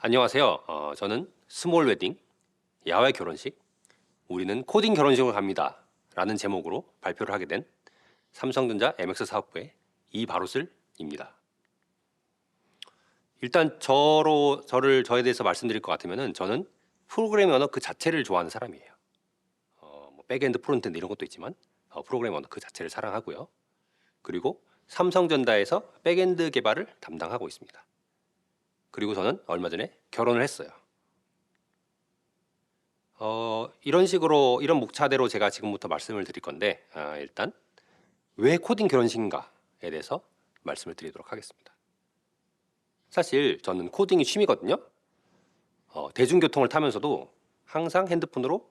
안녕하세요. 저는 스몰 웨딩, 야외 결혼식, 우리는 코딩 결혼식을 갑니다. 라는 제목으로 발표를 하게 된 삼성전자 MX 사업부의 이바로슬입니다. 일단 저에 대해서 말씀드릴 것 같으면은 저는 프로그래밍 언어 그 자체를 좋아하는 사람이에요. 뭐 백엔드, 프론트엔드 이런 것도 있지만 프로그래밍 언어 그 자체를 사랑하고요. 그리고 삼성전자에서 백엔드 개발을 담당하고 있습니다. 그리고 저는 얼마 전에 결혼을 했어요. 이런 식으로 이런 목차대로 제가 지금부터 말씀을 드릴 건데 일단 왜 코딩 결혼식인가에 대해서 말씀을 드리도록 하겠습니다. 사실 저는 코딩이 취미거든요. 대중교통을 타면서도 항상 핸드폰으로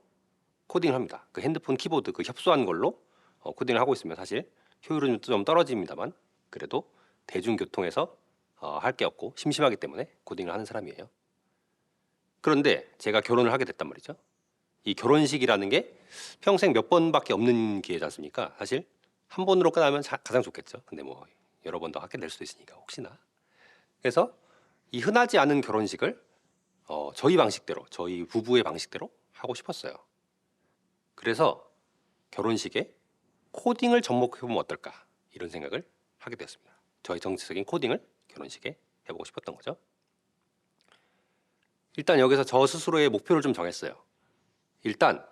코딩을 합니다. 그 핸드폰 키보드 그 협소한 걸로 코딩을 하고 있으면 사실 효율은 좀 떨어집니다만 그래도 대중교통에서 할 게 없고 심심하기 때문에 코딩을 하는 사람이에요. 그런데 제가 결혼을 하게 됐단 말이죠. 이 결혼식이라는 게 평생 몇 번밖에 없는 기회지 않습니까? 사실 한 번으로 끝나면 가장 좋겠죠. 근데 뭐 여러 번 더 하게 될 수도 있으니까 혹시나. 그래서 이 흔하지 않은 결혼식을 저희 방식대로, 저희 부부의 방식대로 하고 싶었어요. 그래서 결혼식에 코딩을 접목해보면 어떨까 이런 생각을 하게 되었습니다. 저희 정치적인 코딩을 결혼식에 해보고 싶었던 거죠. 일단 여기서 저 스스로의 목표를 좀 정했어요. 일단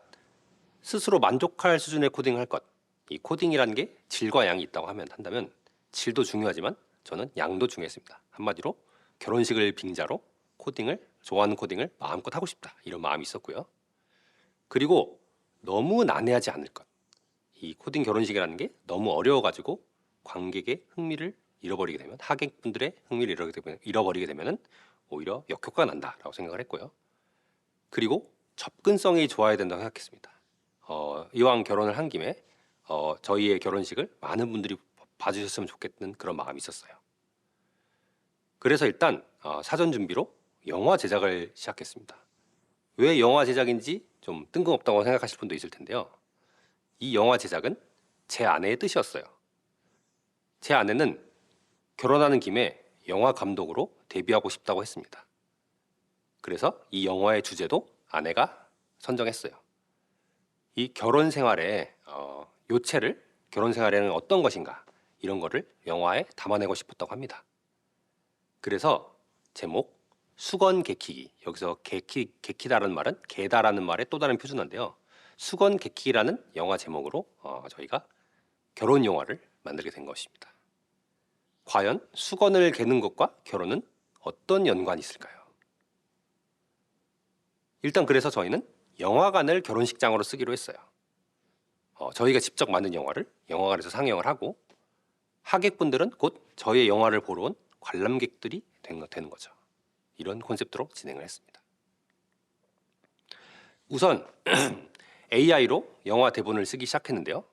스스로 만족할 수준의 코딩을 할 것. 이 코딩이라는 게 질과 양이 있다고 한다면 질도 중요하지만 저는 양도 중요했습니다. 한마디로 결혼식을 빙자로 좋아하는 코딩을 마음껏 하고 싶다. 이런 마음이 있었고요. 그리고 너무 난해하지 않을 것. 이 코딩 결혼식이라는 게 너무 어려워가지고 관객의 흥미를 잃어버리게 되면 하객분들의 흥미를 잃어버리게 되면 오히려 역효과가 난다라고 생각을 했고요. 그리고 접근성이 좋아야 된다고 생각했습니다. 이왕 결혼을 한 김에 저희의 결혼식을 많은 분들이 봐주셨으면 좋겠는 그런 마음이 있었어요. 그래서 일단 사전 준비로 영화 제작을 시작했습니다. 왜 영화 제작인지 좀 뜬금없다고 생각하실 분도 있을 텐데요. 이 영화 제작은 제 아내의 뜻이었어요. 제 아내는 결혼하는 김에 영화 감독으로 데뷔하고 싶다고 했습니다. 그래서 이 영화의 주제도 아내가 선정했어요. 이 결혼 생활의 요체를 결혼 생활에는 어떤 것인가 이런 거를 영화에 담아내고 싶었다고 합니다. 그래서 제목 수건 개키기, 여기서 개키다라는 말은 개다라는 말의 또 다른 표준어인데요. 수건 개키기라는 영화 제목으로 저희가 결혼 영화를 만들게 된 것입니다. 과연 수건을 개는 것과 결혼은 어떤 연관이 있을까요? 일단 그래서 저희는 영화관을 결혼식장으로 쓰기로 했어요. 저희가 직접 만든 영화를 영화관에서 상영을 하고 하객분들은 곧 저희의 영화를 보러 온 관람객들이 되는 거죠. 이런 콘셉트로 진행을 했습니다. 우선 AI로 영화 대본을 쓰기 시작했는데요.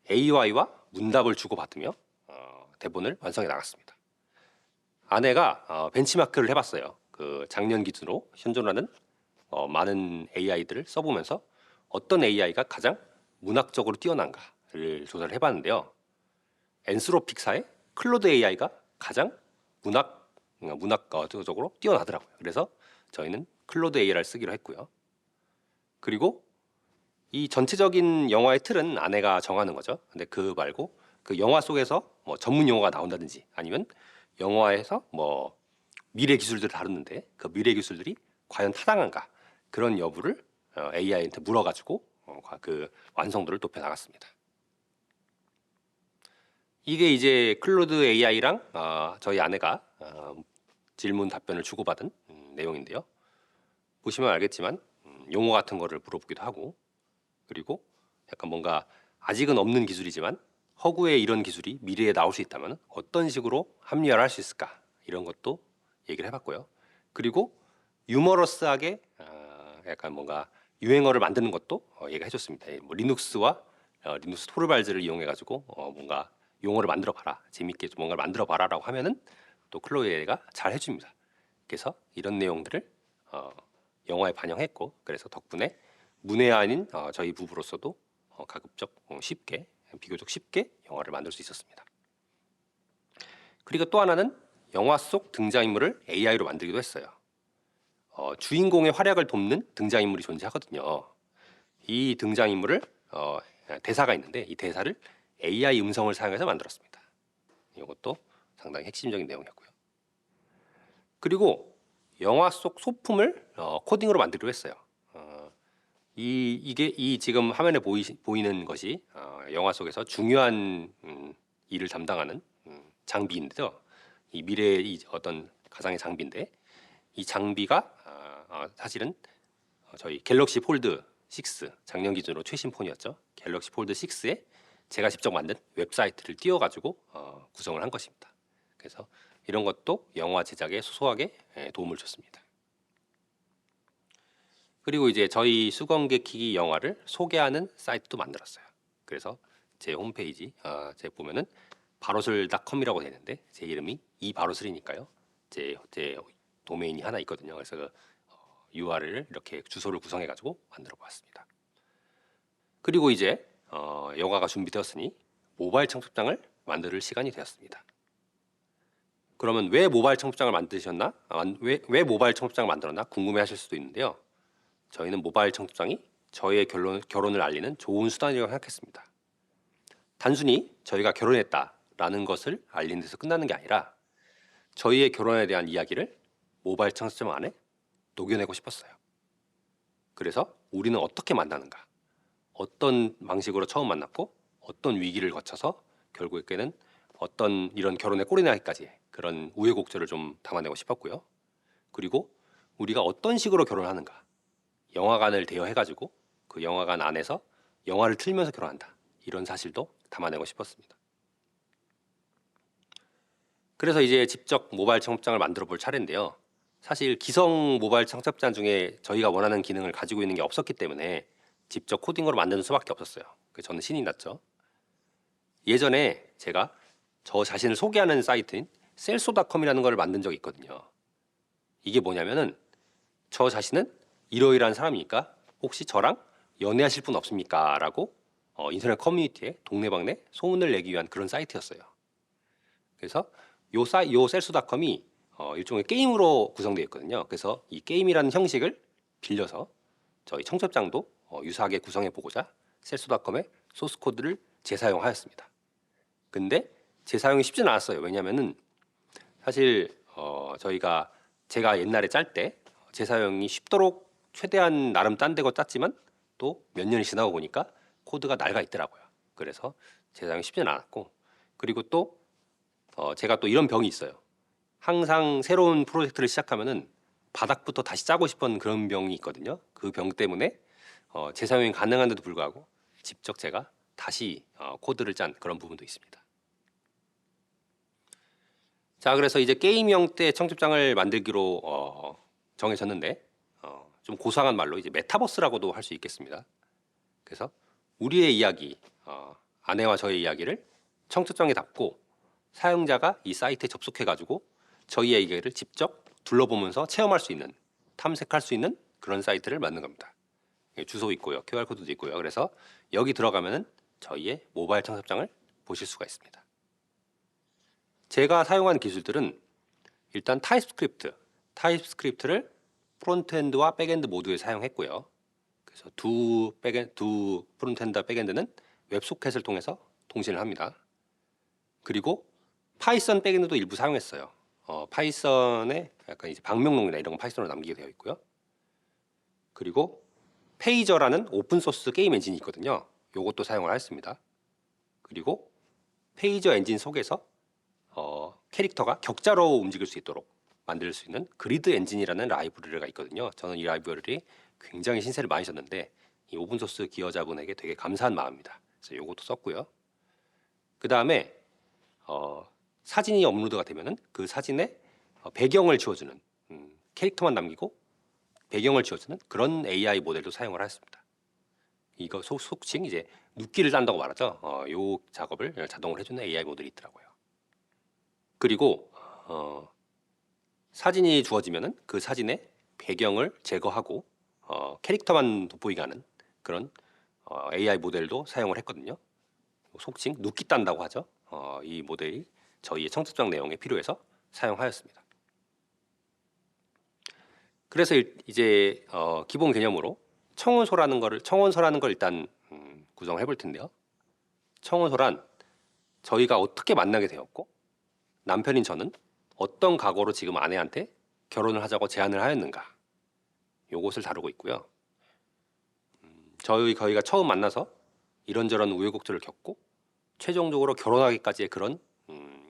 AI와 문답을 주고받으며 대본을 완성해 나갔습니다. 아내가 벤치마크를 해봤어요. 그 작년 기준으로 현존하는 많은 AI들을 써보면서 어떤 AI가 가장 문학적으로 뛰어난가를 조사를 해봤는데요. 엔스로픽사의 클로드 AI가 가장 문학적으로 뛰어나더라고요. 그래서 저희는 클로드 AI를 쓰기로 했고요. 그리고 이 전체적인 영화의 틀은 아내가 정하는 거죠. 근데 그 말고 그 영화 속에서 뭐 전문 용어가 나온다든지 아니면 영화에서 뭐 미래 기술들을 다루는데 그 미래 기술들이 과연 타당한가 그런 여부를 AI한테 물어가지고 그 완성도를 높여 나갔습니다. 이게 이제 클로드 AI랑 저희 아내가 질문 답변을 주고받은 내용인데요. 보시면 알겠지만 용어 같은 거를 물어보기도 하고 그리고 약간 뭔가 아직은 없는 기술이지만 허구에 이런 기술이 미래에 나올 수 있다면 어떤 식으로 합리화를 할 수 있을까 이런 것도 얘기를 해봤고요. 그리고 유머러스하게 약간 뭔가 유행어를 만드는 것도 얘기해줬습니다. 뭐 리눅스와 리눅스 토르발즈를 이용해가지고 뭔가 용어를 만들어 봐라 재밌게 뭔가를 만들어 봐라라고 하면은 또 클로에가 잘 해줍니다. 그래서 이런 내용들을 영화에 반영했고 그래서 덕분에 문외한인 저희 부부로서도 가급적 비교적 쉽게 영화를 만들 수 있었습니다. 그리고 또 하나는 영화 속 등장인물을 AI로 만들기도 했어요. 주인공의 활약을 돕는 등장인물이 존재하거든요. 이 등장인물을 대사가 있는데 이 대사를 AI 음성을 사용해서 만들었습니다. 이것도 상당히 핵심적인 내용이었고요. 그리고 영화 속 소품을 코딩으로 만들기로 했어요. 이게 지금 화면에 보이는 것이 영화 속에서 중요한 일을 담당하는 장비인데요. 이 미래의 어떤 가상의 장비인데 이 장비가 사실은 저희 갤럭시 폴드 6 작년 기준으로 최신 폰이었죠. 갤럭시 폴드 6에 제가 직접 만든 웹사이트를 띄워가지고 구성을 한 것입니다. 그래서 이런 것도 영화 제작에 소소하게 도움을 줬습니다. 그리고 이제 저희 수검객기 영화를 소개하는 사이트도 만들었어요. 그래서 제 홈페이지 제 보면은 바로슬.com이라고 되는데 제 이름이 이바로슬이니까요. 제 도메인이 하나 있거든요. 그래서 그 URL을 이렇게 주소를 구성해 가지고 만들어 보았습니다. 그리고 이제 영화가 준비되었으니 모바일 청첩장을 만들 시간이 되었습니다. 그러면 왜 모바일 청첩장을 만드셨나? 왜 모바일 청첩장을 만들었나 궁금해하실 수도 있는데요. 저희는 모바일 청첩장이 저희의 결혼을 알리는 좋은 수단이라고 생각했습니다. 단순히 저희가 결혼했다라는 것을 알리는 데서 끝나는 게 아니라 저희의 결혼에 대한 이야기를 모바일 청첩장 안에 녹여내고 싶었어요. 그래서 우리는 어떻게 만나는가? 어떤 방식으로 처음 만났고 어떤 위기를 거쳐서 결국에는 어떤 이런 결혼에 꼴이 나기까지 그런 우여곡절을 좀 담아내고 싶었고요. 그리고 우리가 어떤 식으로 결혼하는가? 영화관을 대여해가지고 그 영화관 안에서 영화를 틀면서 결혼한다. 이런 사실도 담아내고 싶었습니다. 그래서 이제 직접 모바일 청첩장을 만들어 볼 차례인데요. 사실 기성 모바일 청첩장 중에 저희가 원하는 기능을 가지고 있는 게 없었기 때문에 직접 코딩으로 만드는 수밖에 없었어요. 그래서 저는 신이 났죠. 예전에 제가 저 자신을 소개하는 사이트인 셀소닷컴이라는 걸 만든 적이 있거든요. 이게 뭐냐면은 저 자신은 이러이러한 사람이니까 혹시 저랑 연애하실 분 없습니까? 라고 인터넷 커뮤니티에 동네방네 소문을 내기 위한 그런 사이트였어요. 그래서 요 셀소닷컴이 일종의 게임으로 구성되어 있거든요. 그래서 이 게임이라는 형식을 빌려서 저희 청첩장도 유사하게 구성해 보고자 셀소닷컴의 소스 코드를 재사용하였습니다. 근데 재사용이 쉽지는 않았어요. 왜냐하면은 사실 제가 옛날에 짤 때 재사용이 쉽도록 최대한 나름 딴 데고 짰지만 또 몇 년이 지나고 보니까 코드가 낡아 있더라고요. 그래서 재사용이 쉽지는 않았고 그리고 또 제가 또 이런 병이 있어요. 항상 새로운 프로젝트를 시작하면은 바닥부터 다시 짜고 싶은 그런 병이 있거든요. 그 병 때문에 재사용이 가능한데도 불구하고 직접 제가 다시 코드를 짠 그런 부분도 있습니다. 자, 그래서 이제 게임형 때 청첩장을 만들기로 정해졌는데 좀 고상한 말로 이제 메타버스라고도 할 수 있겠습니다. 그래서 우리의 이야기, 아내와 저의 이야기를 청첩장에 담고 사용자가 이 사이트에 접속해가지고 저희의 이야기를 직접 둘러보면서 체험할 수 있는, 탐색할 수 있는 그런 사이트를 만든 겁니다. 주소 있고요, QR 코드도 있고요. 그래서 여기 들어가면은 저희의 모바일 청첩장을 보실 수가 있습니다. 제가 사용한 기술들은 일단 타입스크립트를 프론트엔드와 백엔드 모두에 사용했고요. 그래서 두 프론트엔드와 백엔드는 웹소켓을 통해서 통신을 합니다. 그리고 파이썬 백엔드도 일부 사용했어요. 파이썬의 약간 이제 방명록이나 이런 건 파이썬으로 남기게 되어 있고요. 그리고 페이저라는 오픈 소스 게임 엔진이 있거든요. 이것도 사용을 했습니다. 그리고 페이저 엔진 속에서 캐릭터가 격자로 움직일 수 있도록 만들 수 있는 그리드 엔진이라는 라이브러리가 있거든요. 저는 이 라이브러리 굉장히 신세를 많이 졌는데 이 오픈소스 기여자분에게 되게 감사한 마음입니다. 그래서 이것도 썼고요. 그 다음에 사진이 업로드가 되면은 그 사진에 배경을 지워주는 캐릭터만 남기고 배경을 지워주는 그런 AI 모델도 사용을 했습니다. 이거 속칭 이제 눕기를 딴다고 말하죠. 요 작업을 자동으로 해주는 AI 모델이 있더라고요. 그리고 사진이 주어지면은 그 사진의 배경을 제거하고 캐릭터만 돋보이게 하는 그런 AI 모델도 사용을 했거든요. 속칭 눕기 딴다고 하죠. 이 모델이 저희의 청첩장 내용에 필요해서 사용하였습니다. 그래서 이제 기본 개념으로 청혼서라는 걸 일단 구성해 볼 텐데요. 청혼서란 저희가 어떻게 만나게 되었고 남편인 저는 어떤 각오로 지금 아내한테 결혼을 하자고 제안을 하였는가, 요것을 다루고 있고요. 저희가 처음 만나서 이런저런 우여곡절을 겪고 최종적으로 결혼하기까지의 그런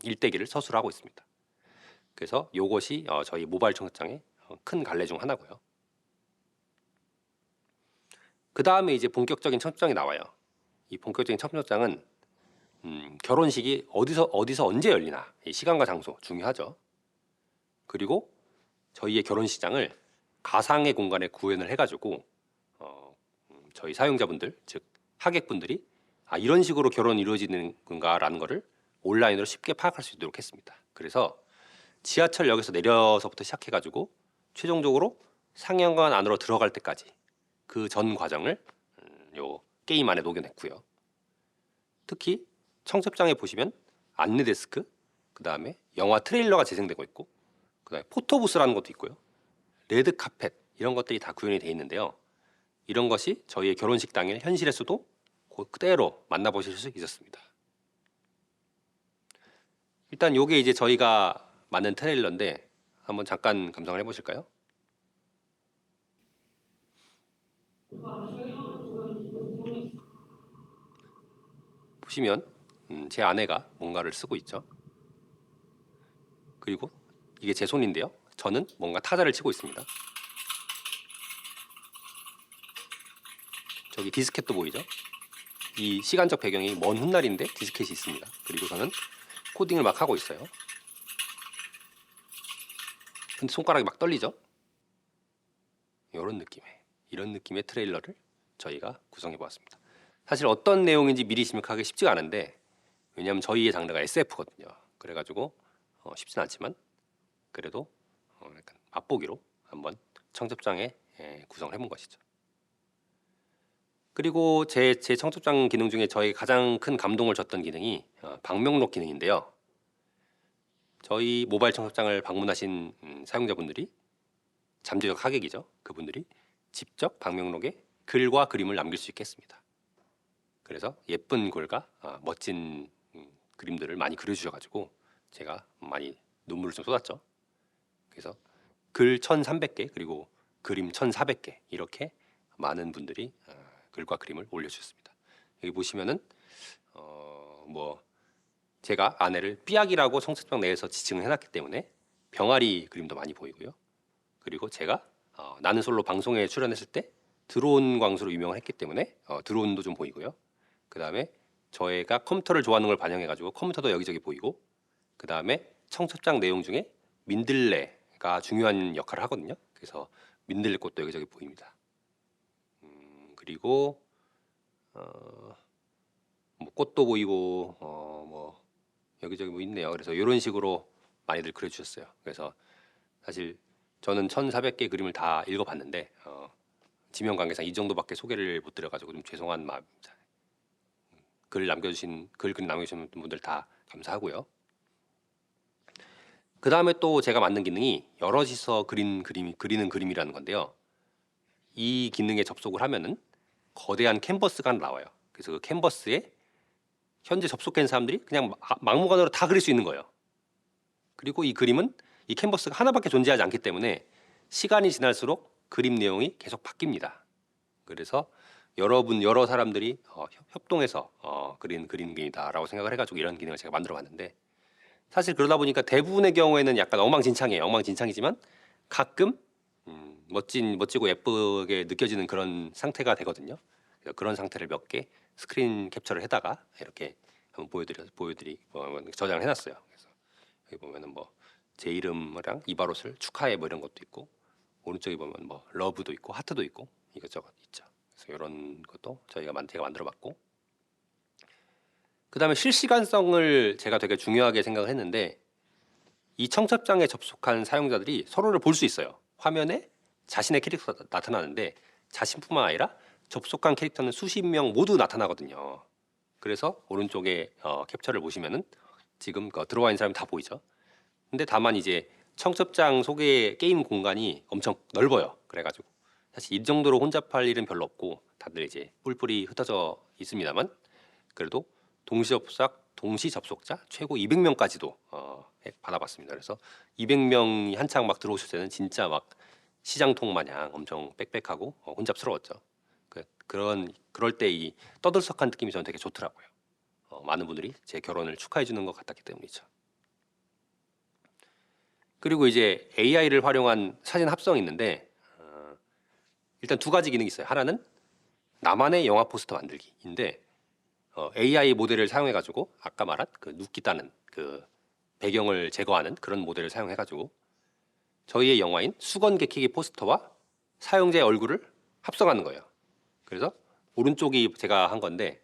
일대기를 서술하고 있습니다. 그래서 요것이 저희 모바일 청첩장의 큰 갈래 중 하나고요. 그 다음에 이제 본격적인 청첩장이 나와요. 이 본격적인 청첩장은 결혼식이 어디서 언제 열리나, 이 시간과 장소 중요하죠. 그리고 저희의 결혼식장을 가상의 공간에 구현을 해가지고 저희 사용자분들, 즉 하객분들이 이런 식으로 결혼이 이루어지는 건가라는 거를 온라인으로 쉽게 파악할 수 있도록 했습니다. 그래서 지하철역에서 내려서부터 시작해가지고 최종적으로 상영관 안으로 들어갈 때까지 그 전 과정을 요 게임 안에 녹여냈고요. 특히 청첩장에 보시면 안내 데스크, 그 다음에 영화 트레일러가 재생되고 있고, 그 다음에 포토부스라는 것도 있고요. 레드 카펫, 이런 것들이 다 구현이 되어 있는데요. 이런 것이 저희의 결혼식 당일 현실에서도 그대로 만나보실 수 있었습니다. 일단 요게 이제 저희가 만든 트레일러인데 한번 잠깐 감상을 해보실까요? 보시면 제 아내가 뭔가를 쓰고 있죠. 그리고 이게 제 손인데요. 저는 뭔가 타자를 치고 있습니다. 저기 디스켓도 보이죠? 이 시간적 배경이 먼 훗날인데 디스켓이 있습니다. 그리고 저는 코딩을 막 하고 있어요. 근데 손가락이 막 떨리죠? 이런 느낌의 트레일러를 저희가 구성해 보았습니다. 사실 어떤 내용인지 미리 짐작하기 쉽지가 않은데, 왜냐하면 저희의 장르가 SF거든요. 그래가지고 쉽진 않지만 그래도 약간 맛보기로 한번 청첩장에 구성을 해본 것이죠. 그리고 제 청첩장 기능 중에 저희 가장 큰 감동을 줬던 기능이 방명록 기능인데요. 저희 모바일 청첩장을 방문하신 사용자분들이, 잠재적 하객이죠. 그분들이 직접 방명록에 글과 그림을 남길 수 있게 했습니다. 그래서 예쁜 글과 멋진 그림들을 많이 그려주셔가지고 제가 많이 눈물을 좀 쏟았죠. 그래서 글 1,300개 그리고 그림 1,400개 이렇게 많은 분들이 글과 그림을 올려주셨습니다. 여기 보시면은 뭐 제가 아내를 삐약이라고 청첩장 내에서 지칭을 해놨기 때문에 병아리 그림도 많이 보이고요. 그리고 제가 나는 솔로 방송에 출연했을 때 드론 광수로 유명을 했기 때문에 드론도 좀 보이고요. 그 다음에 저희가 컴퓨터를 좋아하는 걸 반영해가지고 컴퓨터도 여기저기 보이고, 그 다음에 청첩장 내용 중에 민들레가 중요한 역할을 하거든요. 그래서 민들레꽃도 여기저기 보입니다. 그리고 뭐 꽃도 보이고 뭐 여기저기 뭐 있네요. 그래서 이런 식으로 많이들 그려주셨어요. 그래서 사실 저는 1,400개 그림을 다 읽어봤는데 지명 관계상 이 정도밖에 소개를 못 드려가지고 좀 죄송한 마음입니다. 글 남겨주신 분들 다 감사하고요. 그 다음에 또 제가 만든 기능이 여럿이서 그리는 그림이라는 건데요. 이 기능에 접속을 하면은 거대한 캔버스가 하나 나와요. 그래서 그 캔버스에 현재 접속된 사람들이 그냥 막무가내로 다 그릴 수 있는 거예요. 그리고 이 그림은 이 캔버스가 하나밖에 존재하지 않기 때문에 시간이 지날수록 그림 내용이 계속 바뀝니다. 그래서 여러 사람들이 협동해서 그린 그림이다라고 생각을 해가지고 이런 기능을 제가 만들어봤는데, 사실 그러다 보니까 대부분의 경우에는 약간 엉망진창이지만 가끔 멋지고 예쁘게 느껴지는 그런 상태가 되거든요. 그런 상태를 몇 개 스크린 캡처를 해다가 이렇게 한번 저장을 해놨어요. 그래서 여기 보면은 뭐 제 이름이랑 이바롯을 축하해 뭐 이런 것도 있고, 오른쪽에 보면 뭐 러브도 있고 하트도 있고 이것저것 있죠. 그래서 이런 것도 제가 만들어봤고, 그 다음에 실시간성을 제가 되게 중요하게 생각을 했는데, 이 청첩장에 접속한 사용자들이 서로를 볼 수 있어요. 화면에 자신의 캐릭터가 나타나는데 자신뿐만 아니라 접속한 캐릭터는 수십 명 모두 나타나거든요. 그래서 오른쪽에 캡처를 보시면은 지금 들어와 있는 사람이 다 보이죠. 근데 다만 이제 청첩장 속의 게임 공간이 엄청 넓어요. 그래가지고 사실 이 정도로 혼잡할 일은 별로 없고 다들 이제 뿔뿔이 흩어져 있습니다만 그래도 동시 접속자 최고 200명까지도 받아봤습니다. 그래서 200명이 한창 막 들어오실 때는 진짜 막 시장통 마냥 엄청 빽빽하고 혼잡스러웠죠. 그럴 때 이 떠들썩한 느낌이 저는 되게 좋더라고요. 많은 분들이 제 결혼을 축하해 주는 것 같았기 때문이죠. 그리고 이제 AI를 활용한 사진 합성이 있는데 일단 두 가지 기능이 있어요. 하나는 나만의 영화 포스터 만들기인데 AI 모델을 사용해 가지고 아까 말한 그 눕기 따는 그 배경을 제거하는 그런 모델을 사용해 가지고 저희의 영화인 수건 개키기 포스터와 사용자의 얼굴을 합성하는 거예요. 그래서 오른쪽이 제가 한 건데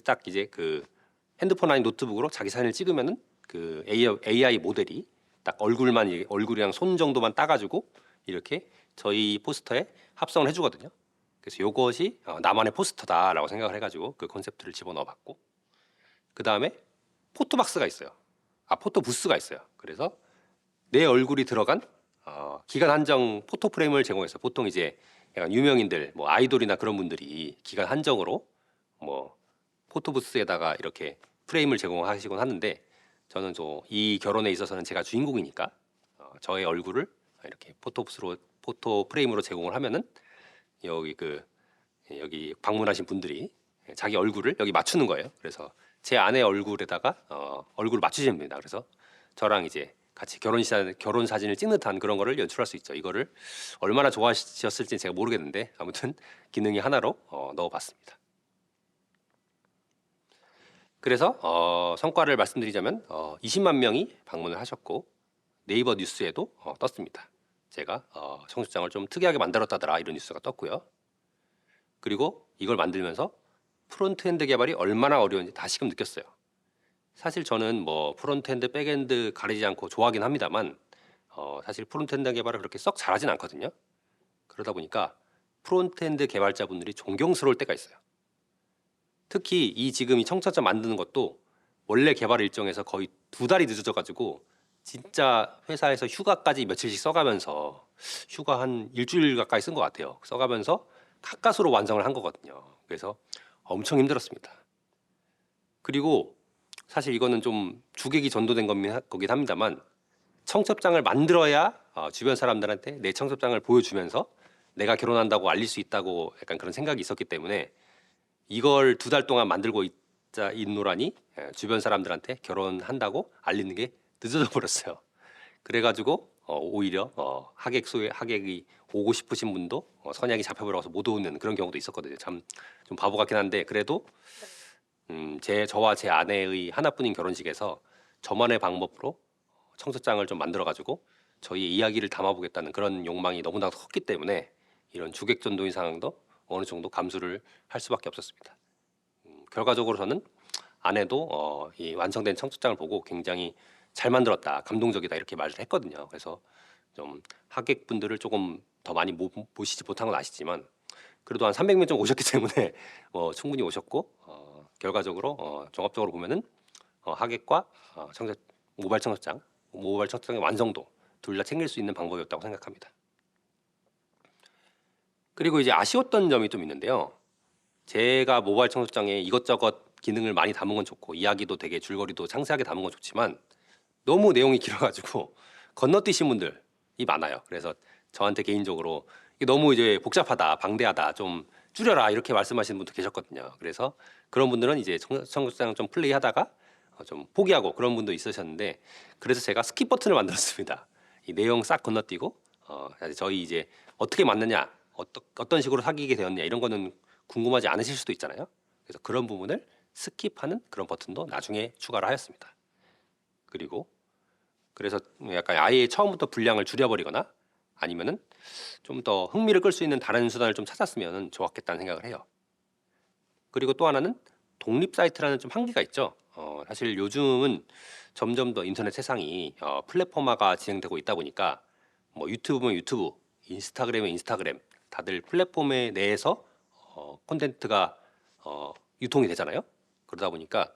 딱 이제 그 핸드폰 아닌 노트북으로 자기 사진을 찍으면은 그 AI 모델이 딱 얼굴이랑 손 정도만 따가지고 이렇게 저희 포스터에 합성을 해주거든요. 그래서 이것이 나만의 포스터다라고 생각을 해가지고 그 컨셉트를 집어넣어봤고 그 다음에 포토박스가 있어요. 포토부스가 있어요. 그래서 내 얼굴이 들어간 기간 한정 포토 프레임을 제공해서 보통 이제 약간 유명인들 뭐 아이돌이나 그런 분들이 기간 한정으로 뭐 포토부스에다가 이렇게 프레임을 제공하시곤 하는데 저는 이 결혼에 있어서는 제가 주인공이니까 저의 얼굴을 이렇게 포토 프레임으로 제공을 하면은 여기 방문하신 분들이 자기 얼굴을 여기 맞추는 거예요. 그래서 제 아내 얼굴에다가 얼굴을 맞추시면 됩니다. 그래서 저랑 이제 같이 결혼 사진을 찍는 듯한 그런 거를 연출할 수 있죠. 이거를 얼마나 좋아하셨을지 제가 모르겠는데 아무튼 기능이 하나로 넣어봤습니다. 그래서 성과를 말씀드리자면 20만 명이 방문을 하셨고 네이버 뉴스에도 떴습니다. 제가 청첩장을 좀 특이하게 만들었다더라 이런 뉴스가 떴고요. 그리고 이걸 만들면서 프론트엔드 개발이 얼마나 어려운지 다시금 느꼈어요. 사실 저는 뭐 프론트엔드, 백엔드 가리지 않고 좋아하긴 합니다만 사실 프론트엔드 개발을 그렇게 썩 잘하진 않거든요. 그러다 보니까 프론트엔드 개발자분들이 존경스러울 때가 있어요. 특히 지금 이 청첩장 만드는 것도 원래 개발 일정에서 거의 2달이 늦어져가지고 진짜 회사에서 휴가까지 며칠씩 써가면서 휴가 한 일주일 가까이 쓴 것 같아요. 써가면서 가까스로 완성을 한 거거든요. 그래서 엄청 힘들었습니다. 그리고 사실 이거는 좀 주객이 전도된 거긴 합니다만 청첩장을 만들어야 주변 사람들한테 내 청첩장을 보여주면서 내가 결혼한다고 알릴 수 있다고 약간 그런 생각이 있었기 때문에 이걸 2달 동안 만들고 있노라니 주변 사람들한테 결혼한다고 알리는 게 늦어져 버렸어요. 그래가지고 오히려 하객이 오고 싶으신 분도 선약이 잡혀버려서 못 오는 그런 경우도 있었거든요. 참 좀 바보 같긴 한데 그래도 저와 제 아내의 하나뿐인 결혼식에서 저만의 방법으로 청첩장을 좀 만들어가지고 저희의 이야기를 담아보겠다는 그런 욕망이 너무나 컸기 때문에 이런 주객전도인 상황도 어느 정도 감수를 할 수밖에 없었습니다. 결과적으로 저는 아내도 이 완성된 청첩장을 보고 굉장히 잘 만들었다, 감동적이다 이렇게 말을 했거든요. 그래서 좀 하객분들을 조금 더 많이 모시지 못한 건 아시지만 그래도 한 300명 좀 오셨기 때문에 충분히 오셨고 결과적으로 종합적으로 보면은 하객과 모바일 청첩장의 완성도 둘 다 챙길 수 있는 방법이었다고 생각합니다. 그리고 이제 아쉬웠던 점이 좀 있는데요. 제가 모바일 청첩장에 이것저것 기능을 많이 담은 건 좋고 이야기도 되게 줄거리도 상세하게 담은 건 좋지만 너무 내용이 길어가지고 건너뛰신 분들이 많아요. 그래서 저한테 개인적으로 이게 너무 이제 복잡하다, 방대하다, 좀 줄여라 이렇게 말씀하시는 분도 계셨거든요. 그래서 그런 분들은 이제 청첩장 좀 플레이하다가 좀 포기하고 그런 분도 있으셨는데 그래서 제가 스킵 버튼을 만들었습니다. 이 내용 싹 건너뛰고 저희 이제 어떻게 만느냐, 어떤 식으로 사귀게 되었냐 이런 거는 궁금하지 않으실 수도 있잖아요. 그래서 그런 부분을 스킵하는 그런 버튼도 나중에 추가를 하였습니다. 그래서 약간 아예 처음부터 분량을 줄여버리거나 아니면은 좀 더 흥미를 끌 수 있는 다른 수단을 좀 찾았으면 좋았겠다는 생각을 해요. 그리고 또 하나는 독립 사이트라는 좀 한계가 있죠. 사실 요즘은 점점 더 인터넷 세상이 플랫폼화가 진행되고 있다 보니까 뭐 유튜브면 유튜브, 인스타그램은 인스타그램, 다들 플랫폼에 내에서 콘텐츠가 유통이 되잖아요. 그러다 보니까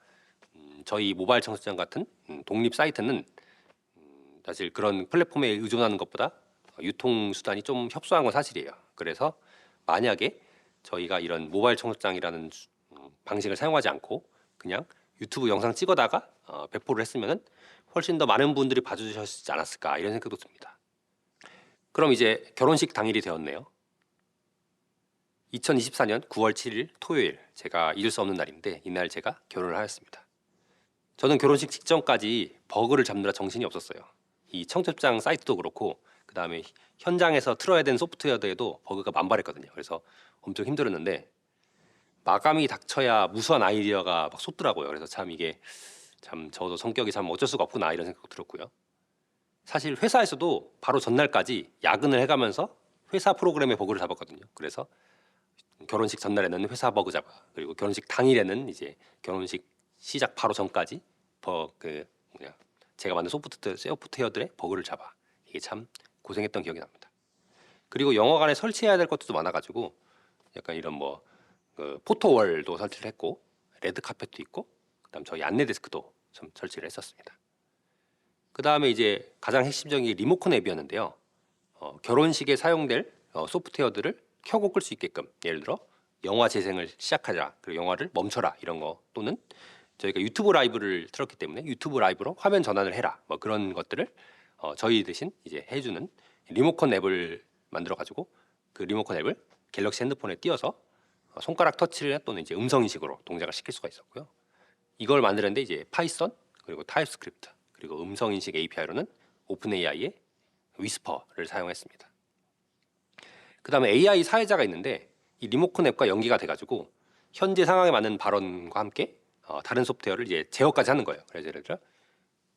저희 모바일 청첩장 같은 독립 사이트는 사실 그런 플랫폼에 의존하는 것보다 유통 수단이 좀 협소한 건 사실이에요. 그래서 만약에 저희가 이런 모바일 청첩장이라는 방식을 사용하지 않고 그냥 유튜브 영상 찍어다가 배포를 했으면은 훨씬 더 많은 분들이 봐주셨지 않았을까 이런 생각도 듭니다. 그럼 이제 결혼식 당일이 되었네요. 2024년 9월 7일 토요일, 제가 잊을 수 없는 날인데 이날 제가 결혼을 하였습니다. 저는 결혼식 직전까지 버그를 잡느라 정신이 없었어요. 이 청첩장 사이트도 그렇고 그 다음에 현장에서 틀어야 되는 소프트웨어에도 버그가 만발했거든요. 그래서 엄청 힘들었는데 마감이 닥쳐야 무수한 아이디어가 막 솟더라고요. 그래서 참 이게 참 저도 성격이 참 어쩔 수가 없구나 이런 생각도 들었고요. 사실 회사에서도 바로 전날까지 야근을 해가면서 회사 프로그램의 버그를 잡았거든요. 그래서 결혼식 전날에는 회사 버그 잡아, 그리고 결혼식 당일에는 이제 결혼식 시작 바로 전까지 제가 만든 소프트웨어들의 버그를 잡아. 이게 참 고생했던 기억이 납니다. 그리고 영화관에 설치해야 될 것도 많아가지고 약간 이런 포토월도 설치를 했고 레드 카펫도 있고 그다음 저희 안내 데스크도 좀 설치를 했었습니다. 그 다음에 이제 가장 핵심적인 게 리모컨 앱이었는데요. 결혼식에 사용될 소프트웨어들을 켜고 끌 수 있게끔, 예를 들어 영화 재생을 시작하자, 그리고 영화를 멈춰라 이런 거, 또는 저희가 유튜브 라이브를 틀었기 때문에 유튜브 라이브로 화면 전환을 해라, 뭐 그런 것들을 저희 대신 이제 해주는 리모컨 앱을 만들어 가지고 그 리모컨 앱을 갤럭시 핸드폰에 띄워서 손가락 터치를 또는 이제 음성 인식으로 동작을 시킬 수가 있었고요. 이걸 만드는데 이제 파이썬, 그리고 타입스크립트, 그리고 음성 인식 API로는 오픈 AI의 위스퍼를 사용했습니다. 그 다음에 AI 사회자가 있는데 이 리모컨 앱과 연계가 돼가지고 현재 상황에 맞는 발언과 함께 다른 소프트웨어를 이제 제어까지 하는 거예요. 그래서 예를 들어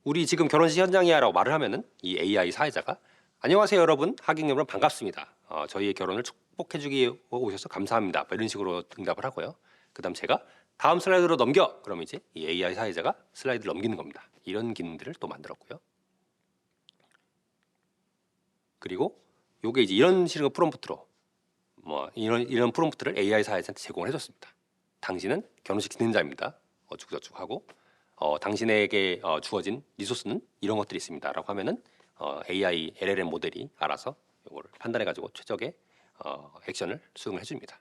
우리 지금 결혼식 현장이야라고 말을 하면은 이 AI 사회자가 안녕하세요 여러분, 하객 여러분 반갑습니다. 저희의 결혼을 축복해주기 오셔서 감사합니다. 뭐 이런 식으로 응답을 하고요. 그다음 제가 다음 슬라이드로 넘겨. 그러면 이제 이 AI 사회자가 슬라이드를 넘기는 겁니다. 이런 기능들을 또 만들었고요. 그리고 요게 이제 이런 식의 프롬프트로 이런 프롬프트를 AI 사회자한테 제공을 해줬습니다. 당신은 결혼식 진행자입니다. 어쩌고저쩌고 하고 당신에게 주어진 리소스는 이런 것들이 있습니다라고 하면은 AI LLM 모델이 알아서 이거를 판단해가지고 최적의 액션을 수행을 해줍니다.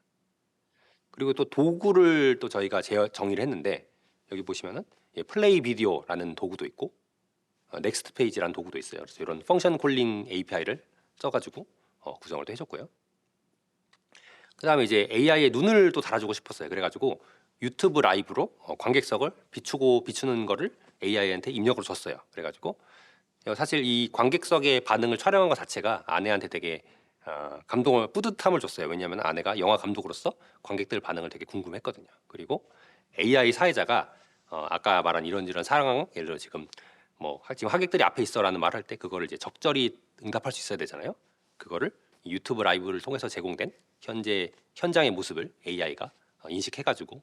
그리고 또 도구를 또 저희가 정의를 했는데 여기 보시면은 플레이 비디오라는 도구도 있고 넥스트 페이지라는 도구도 있어요. 그래서 이런 펑션 콜링 API를 써가지고 구성을 또 해줬고요. 그 다음에 이제 AI의 눈을 또 달아주고 싶었어요. 그래가지고 유튜브 라이브로 관객석을 비추는 거를 AI한테 입력으로 줬어요. 그래가지고 사실 이 관객석의 반응을 촬영한 것 자체가 아내한테 되게 뿌듯함을 줬어요. 왜냐하면 아내가 영화 감독으로서 관객들 반응을 되게 궁금했거든요. 그리고 AI 사회자가 아까 말한 이런저런 상황, 예를 들어 지금 하객들이 앞에 있어라는 말을 할 때 그거를 이제 적절히 응답할 수 있어야 되잖아요. 그거를 유튜브 라이브를 통해서 제공된 현장의 모습을 AI가 인식해가지고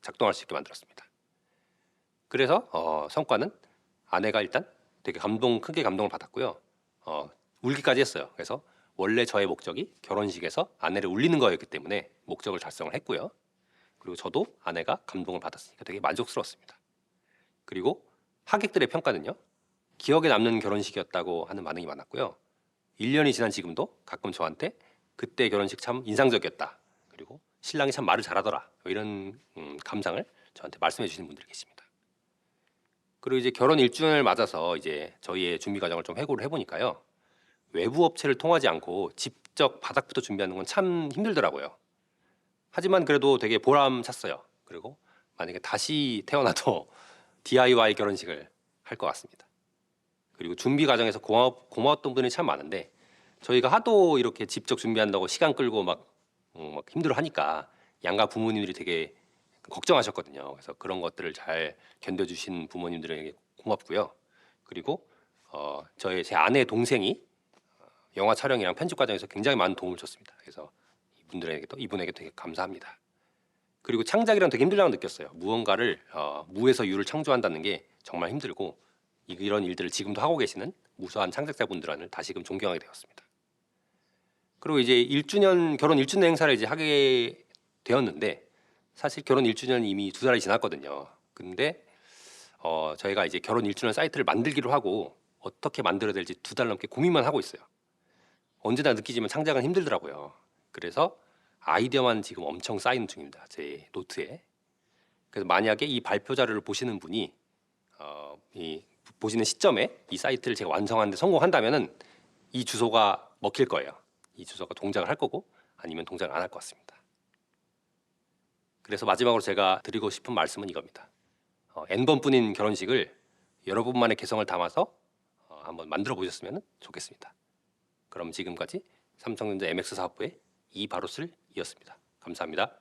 작동할 수 있게 만들었습니다. 그래서 성과는 아내가 일단 되게 크게 감동을 받았고요. 울기까지 했어요. 그래서 원래 저의 목적이 결혼식에서 아내를 울리는 거였기 때문에 목적을 달성을 했고요. 그리고 저도 아내가 감동을 받았으니까 되게 만족스러웠습니다. 그리고 하객들의 평가는요. 기억에 남는 결혼식이었다고 하는 반응이 많았고요. 1년이 지난 지금도 가끔 저한테 그때 결혼식 참 인상적이었다. 그리고 신랑이 참 말을 잘하더라. 이런 감상을 저한테 말씀해 주시는 분들이 계십니다. 그리고 이제 결혼 1주년을 맞아서 이제 저희의 준비 과정을 좀 회고를 해보니까요. 외부 업체를 통하지 않고 직접 바닥부터 준비하는 건 참 힘들더라고요. 하지만 그래도 되게 보람찼어요. 그리고 만약에 다시 태어나도 DIY 결혼식을 할 것 같습니다. 그리고 준비 과정에서 고마웠던 분이 참 많은데 저희가 하도 이렇게 직접 준비한다고 시간 끌고 막 힘들어 하니까 양가 부모님들이 되게 걱정하셨거든요. 그래서 그런 것들을 잘 견뎌주신 부모님들에게 고맙고요. 그리고 제 아내 동생이 영화 촬영이랑 편집 과정에서 굉장히 많은 도움을 줬습니다. 그래서 이분에게 되게 감사합니다. 그리고 창작이란 되게 힘들다고 느꼈어요. 무언가를 무에서 유를 창조한다는 게 정말 힘들고 이런 일들을 지금도 하고 계시는 무수한 창작자분들을 다시금 존경하게 되었습니다. 그리고 이제 결혼 1주년 행사를 이제 하게 되었는데 사실 결혼 1주년 이미 2달이 지났거든요. 근데 저희가 이제 결혼 1주년 사이트를 만들기로 하고 어떻게 만들어야 될지 2달 넘게 고민만 하고 있어요. 언제나 느끼지만 창작은 힘들더라고요. 그래서 아이디어만 지금 엄청 쌓이는 중입니다. 제 노트에. 그래서 만약에 이 발표 자료를 보시는 분이 이 보시는 시점에 이 사이트를 제가 완성하는데 성공한다면은 이 주소가 먹힐 거예요. 이 주소가 동작을 할 거고 아니면 동작을 안 할 것 같습니다. 그래서 마지막으로 제가 드리고 싶은 말씀은 이겁니다. N번뿐인 결혼식을 여러분만의 개성을 담아서 한번 만들어 보셨으면 좋겠습니다. 그럼 지금까지 삼성전자 MX 사업부의 이바로슬이었습니다. 감사합니다.